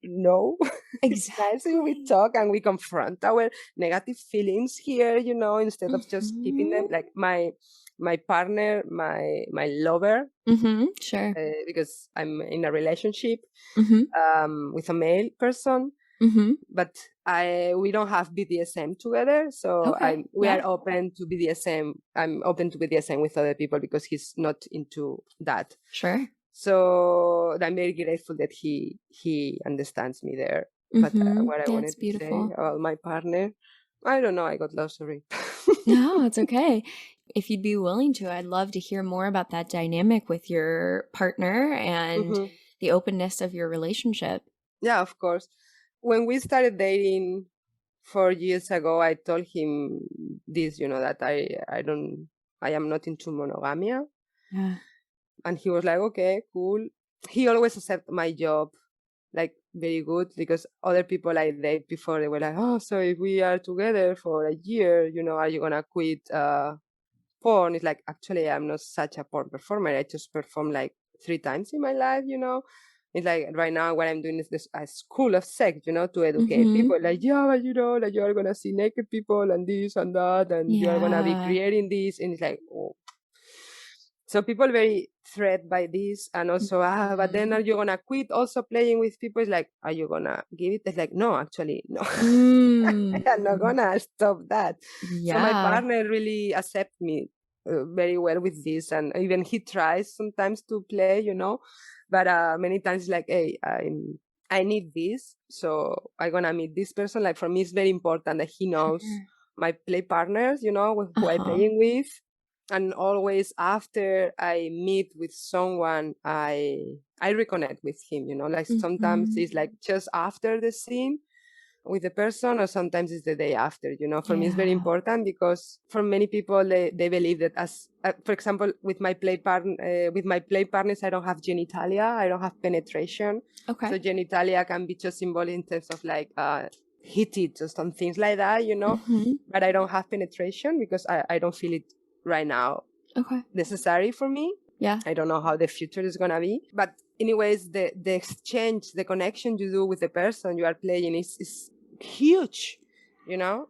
no. It's nice when we talk and we confront our negative feelings here, instead of just keeping them. Like my partner, my lover, Sure. because I'm in a relationship with a male person, but we don't have BDSM together, so Okay. we are open to BDSM. I'm open to BDSM with other people because he's not into that. Sure. So I'm very grateful that he understands me there. But what I wanted to say about my partner, I don't know. I got lost. Sorry. No, it's okay. If you'd be willing to, I'd love to hear more about that dynamic with your partner and the openness of your relationship. Yeah, of course. When we started dating 4 years ago, I told him this, that I am not into monogamia. Yeah. And he was like, okay, cool. He always accepted my job, like, very good, because other people I date before, they were like, oh, so if we are together for a year, are you gonna quit porn? It's like, actually, I'm not such a porn performer. I just perform like 3 times in my life. It's like right now what I'm doing is this a school of sex, to educate people. Like, yeah, but like you are gonna see naked people and this and that, and you are gonna be creating this, and it's like, oh. So people very threatened by this, and also, but then are you gonna quit also playing with people? It's like, are you gonna give it? It's like, no, actually, no. I'm not gonna stop that. So my partner really accepts me very well with this, and even he tries sometimes to play, but many times like, hey, I need this, so I'm gonna meet this person. Like, for me, it's very important that he knows my play partners, who I'm playing with. And always after I meet with someone, I reconnect with him, like sometimes it's like just after the scene with the person, or sometimes it's the day after, for me it's very important, because for many people they believe that, as for example, with my play partners, I don't have genitalia, I don't have penetration. Okay. So genitalia can be just symbolic in terms of like heated or some things like that, but I don't have penetration because I don't feel it right now necessary for me. I don't know how the future is gonna be, but anyways, the exchange, the connection you do with the person you are playing is huge,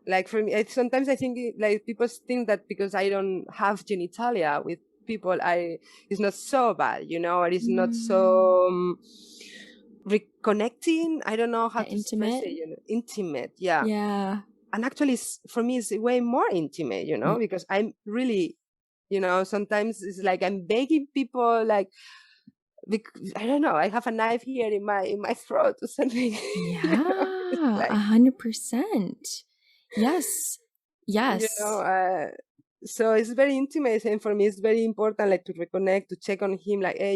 like for me, sometimes I think like people think that because I don't have genitalia with people, it's not so bad, or it's not so reconnecting. I don't know how to express it, intimate. And actually, for me, it's way more intimate, because I'm really, sometimes it's like I'm begging people, like, I don't know, I have a knife here in my throat or something. Yeah, 100%. Yes. So it's very intimate, and for me, it's very important, like, to reconnect, to check on him, like, hey,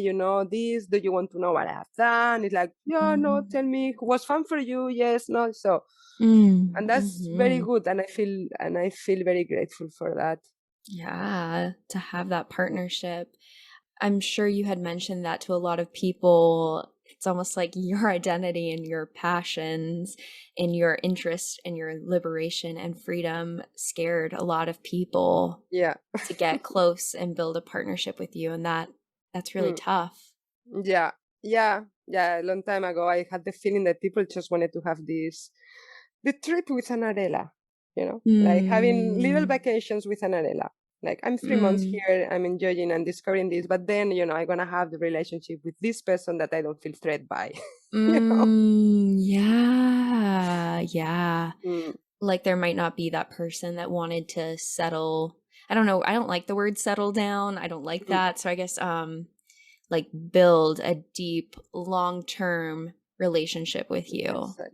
this, do you want to know what I have done? It's like, yeah, no, tell me, was fun for you? Yes, no, so. And that's very good, and I feel very grateful for that. Yeah, to have that partnership. I'm sure you had mentioned that to a lot of people. It's almost like your identity and your passions and your interest and your liberation and freedom scared a lot of people to get close and build a partnership with you, and that's really tough. Yeah. A long time ago, I had the feeling that people just wanted to have the trip with Anarella, like having little vacations with Anarella. Like, I'm 3 months here, I'm enjoying and discovering this, but then, I'm going to have the relationship with this person that I don't feel threatened by. Yeah. Like, there might not be that person that wanted to settle. I don't know. I don't like the word settle down. I don't like that. So I guess, like, build a deep, long-term relationship with you. Exactly.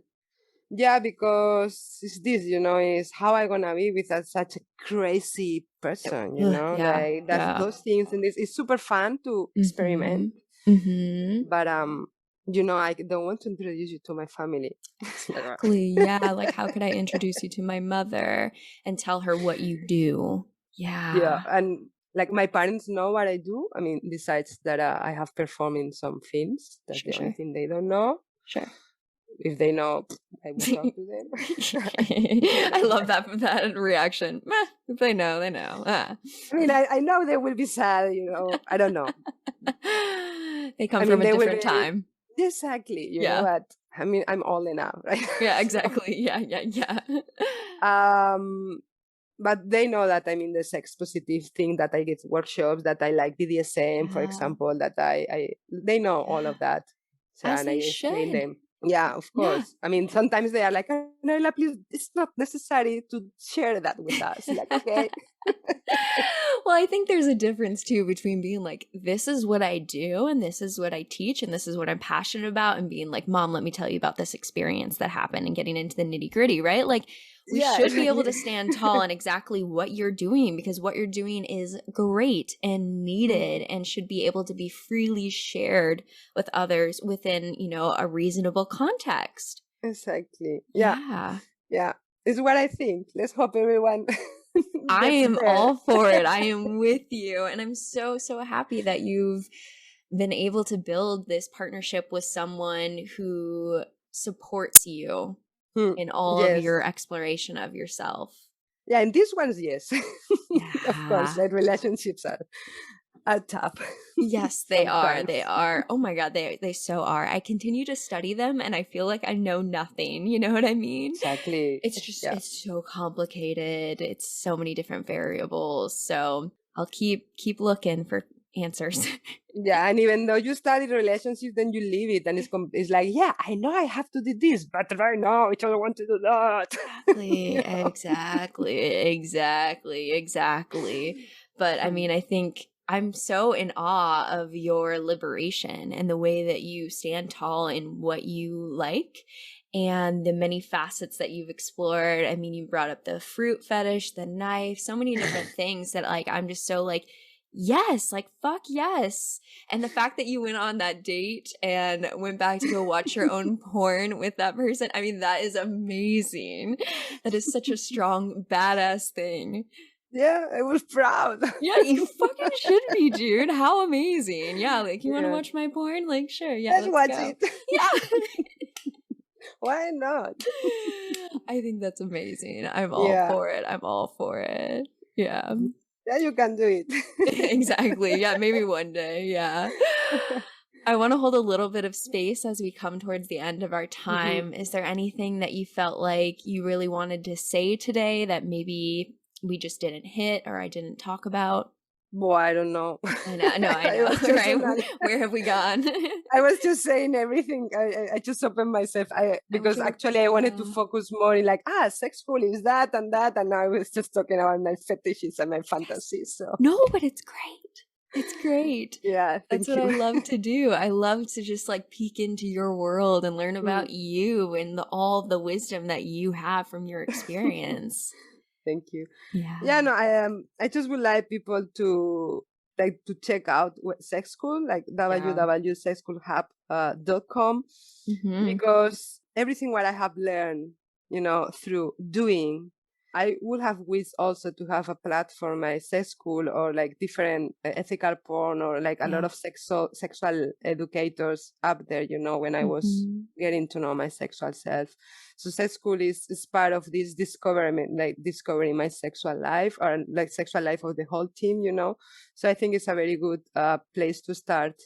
Yeah, because it's this, is how I'm gonna be with such a crazy person, like those things, and it's super fun to experiment. But I don't want to introduce you to my family. Exactly. Yeah, like, how could I introduce you to my mother and tell her what you do? Yeah, and like, my parents know what I do. I mean, besides that, I have performed in some films. That's the only thing they don't know. Sure. If they know, I will talk to them. I love that reaction. If they know, they know. I mean, I know they will be sad, I don't know. They come from a they will different time. exactly, you know Yeah. what? I mean, I'm old enough, right? Yeah, So, exactly. Yeah. but they know that I'm in the sex positive thing, that I give workshops, that I like BDSM, for Yeah. example, that they know all of that. So, As and I they explain should. them. Yeah, of Yeah. course. I mean, sometimes they are like, Anarella, please, it's not necessary to share that with us. Like, okay. Well, I think there's a difference too between being like, this is what I do and this is what I teach and this is what I'm passionate about, and being like, Mom, let me tell you about this experience that happened, and getting into the nitty-gritty, right? Like, we Yeah, should be able exactly. to stand tall in exactly what you're doing, because what you're doing is great and needed and should be able to be freely shared with others within, a reasonable context. Exactly. Yeah. Yeah. Yeah. It's what I think. Let's hope everyone I gets am there. all for it. I am with you. And I'm so, so happy that you've been able to build this partnership with someone who supports you in all of Yes. your exploration of yourself. Yeah, and these ones, yes. Of course, Yeah. like relationships are tough. Yes, they are. Sometimes. They are. Oh my God, they so are. I continue to study them and I feel like I know nothing. You know what I mean? Exactly. It's just, Yeah. it's so complicated. It's so many different variables. So I'll keep looking for answers. Yeah, and even though you study relationships, then you leave it, and it's like, yeah, I know I have to do this, but right now I don't want to do that. Exactly. But I mean, I think I'm so in awe of your liberation and the way that you stand tall in what you like and the many facets that you've explored. I mean, you brought up the fruit fetish, the knife, so many different things that like I'm just so like, yes, like fuck yes. And the fact that you went on that date and went back to go watch your own porn with that person, I mean, that is amazing. That is such a strong, badass thing. Yeah, I was proud. Yeah, you fucking should be, dude. How amazing. Yeah, like, you want to Yeah. watch my porn? Like, sure, yeah, Let's watch go. it. Yeah. Why not? I think that's amazing. I'm all Yeah. for it. I'm all for it. Yeah. Yeah, you can do it. Exactly. Yeah, maybe one day. Yeah. I want to hold a little bit of space as we come towards the end of our time. Is there anything that you felt like you really wanted to say today that maybe we just didn't hit or I didn't talk about? Boy, I don't know. I know. Right? Where have we gone? I was just saying everything. I just opened myself. Because actually I wanted to focus more in like, sexual is that, and now I was just talking about my fetishes and my fantasies. So no, but it's great. It's great. yeah, That's what I love to do. I love to just like peek into your world and learn about you and all the wisdom that you have from your experience. Thank you. Yeah. Yeah, no, I just would like people to check out sex school, like www.sexschoolhub.com, because everything what I have learned, through doing, I would have wished also to have a platform, my sex school, or like different ethical porn, or like a lot of sexual educators up there, when I was getting to know my sexual self. So sex school is part of this discovering my sexual life, or like sexual life of the whole team, So I think it's a very good place to start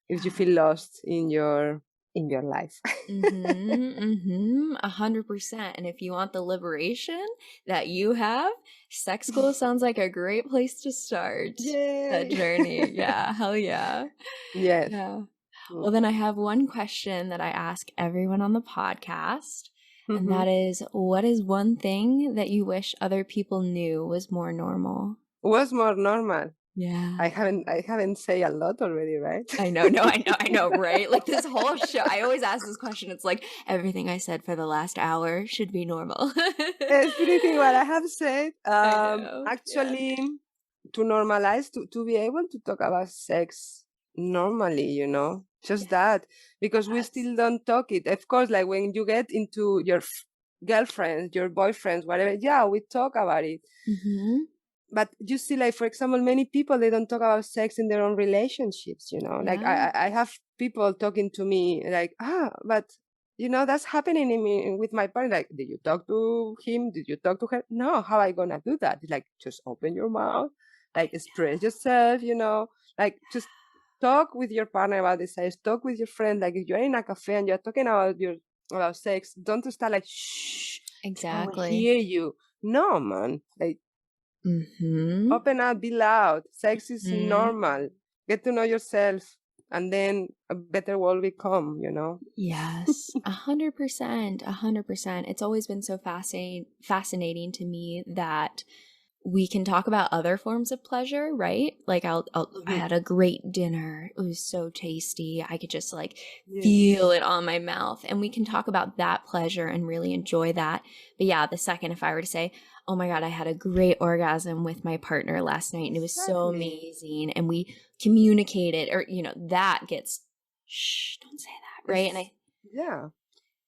if you feel lost in your life. 100%. And if you want the liberation that you have, sex school sounds like a great place to start that journey. Yeah, hell yeah. Yes. Yeah. Well, then I have one question that I ask everyone on the podcast, and that is, what is one thing that you wish other people knew was more normal? Was more normal? Yeah. I haven't said a lot already, right? I know, right? Like this whole show, I always ask this question. It's like, everything I said for the last hour should be normal. Everything what I have said, know, actually, to normalize, to be able to talk about sex normally, just that, because we still don't talk it. Of course, like when you get into your girlfriends, your boyfriends, whatever, yeah, we talk about it. But you see, like, for example, many people, they don't talk about sex in their own relationships, Like I have people talking to me like, but that's happening in me with my partner. Like, did you talk to him? Did you talk to her? No, how I gonna do that? Like, just open your mouth, like express yourself, like just talk with your partner about desires. Talk with your friend. Like if you're in a cafe and you're talking about sex, don't start like shh. I will hear you. No, man. Like open up, be loud. Sex is normal. Get to know yourself, and then a better world will come, you know? Yes, 100%, 100%. It's always been so fascinating to me that we can talk about other forms of pleasure, right? Like I had a great dinner. It was so tasty. I could just like feel it on my mouth. And we can talk about that pleasure and really enjoy that. But yeah, the second if I were to say, oh my God, I had a great orgasm with my partner last night and it was so amazing. And we communicated, or, you know, that gets, shh, don't say that, right? And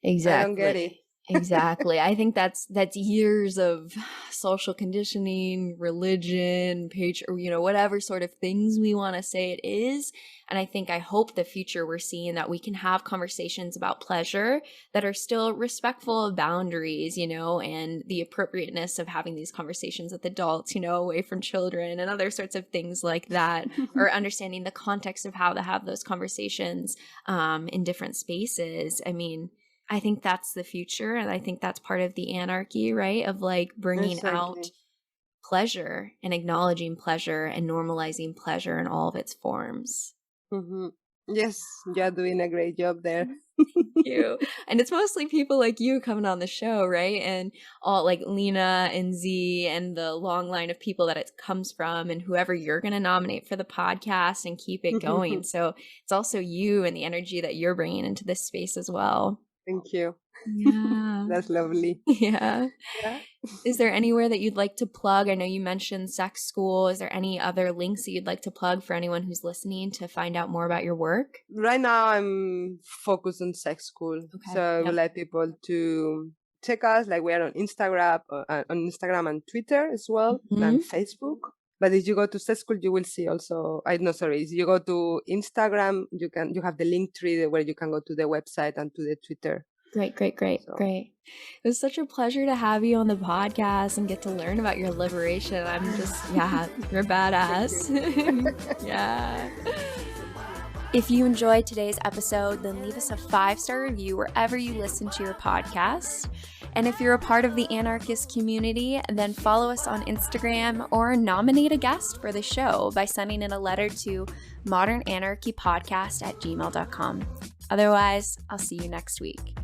exactly. I don't get it. Exactly. I think that's years of social conditioning, religion, you know, whatever sort of things we want to say it is. And I hope the future we're seeing that we can have conversations about pleasure that are still respectful of boundaries, you know, and the appropriateness of having these conversations with adults, you know, away from children and other sorts of things like that, or understanding the context of how to have those conversations in different spaces. I mean, I think that's the future, and I think that's part of the anarchy, right? Of like bringing out pleasure and acknowledging pleasure and normalizing pleasure in all of its forms. Yes, you're doing a great job there. Thank you. And it's mostly people like you coming on the show, right? And all like Lena and Z and the long line of people that it comes from, and whoever you're going to nominate for the podcast and keep it going. So it's also you and the energy that you're bringing into this space as well. Thank you. Yeah. That's lovely. Yeah. Is there anywhere that you'd like to plug? I know you mentioned Sex School. Is there any other links that you'd like to plug for anyone who's listening to find out more about your work? Right now, I'm focused on Sex School. Okay. So I would like people to check us. Like we are on Instagram and Twitter as well, and Facebook. But if you go to Sex School, you will see also. If you go to Instagram, you have the link tree where you can go to the website and to the Twitter. Great. It was such a pleasure to have you on the podcast and get to learn about your liberation. I'm just, you're a badass. Yeah. If you enjoyed today's episode, then leave us a 5-star review wherever you listen to your podcast. And if you're a part of the anarchist community, then follow us on Instagram or nominate a guest for the show by sending in a letter to modernanarchypodcast@gmail.com. Otherwise, I'll see you next week.